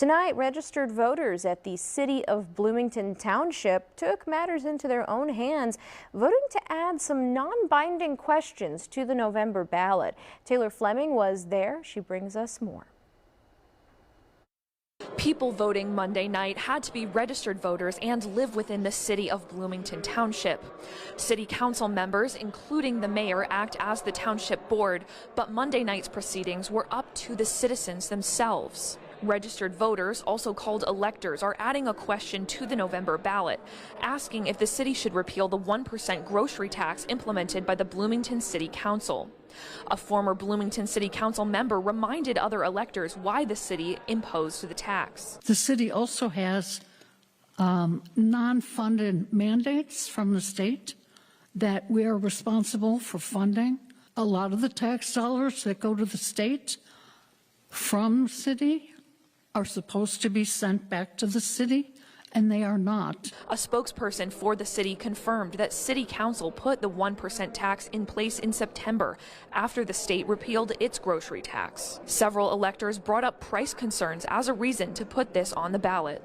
Tonight, registered voters at the city of Bloomington Township took matters into their own hands, voting to add some non-binding questions to the November ballot. Taylor Fleming was there. She brings us more. People voting Monday night had to be registered voters and live within the city of Bloomington Township. City council members, including the mayor, act as the township board, but Monday night's proceedings were up to the citizens themselves. Registered voters, also called electors, are adding a question to the November ballot, asking if the city should repeal the 1% grocery tax implemented by the Bloomington City Council. A former Bloomington City Council member reminded other electors why the city imposed the tax. The city also has non-funded mandates from the state that we are responsible for funding. A lot of the tax dollars that go to the state from the city are supposed to be sent back to the city, and they are not. A spokesperson for the city confirmed that City Council put the 1% tax in place in September after the state repealed its grocery tax. Several electors brought up price concerns as a reason to put this on the ballot.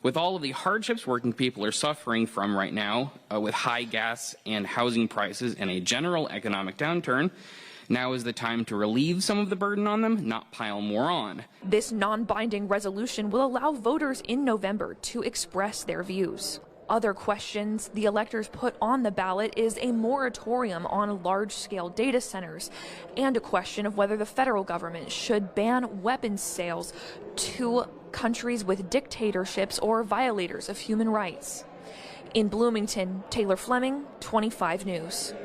With all of the hardships working people are suffering from right now, with high gas and housing prices and a general economic downturn, now is the time to relieve some of the burden on them, not pile more on. This non-binding resolution will allow voters in November to express their views. Other questions the electors put on the ballot is a moratorium on large-scale data centers and a question of whether the federal government should ban weapons sales to countries with dictatorships or violators of human rights. In Bloomington, Taylor Fleming, 25 News.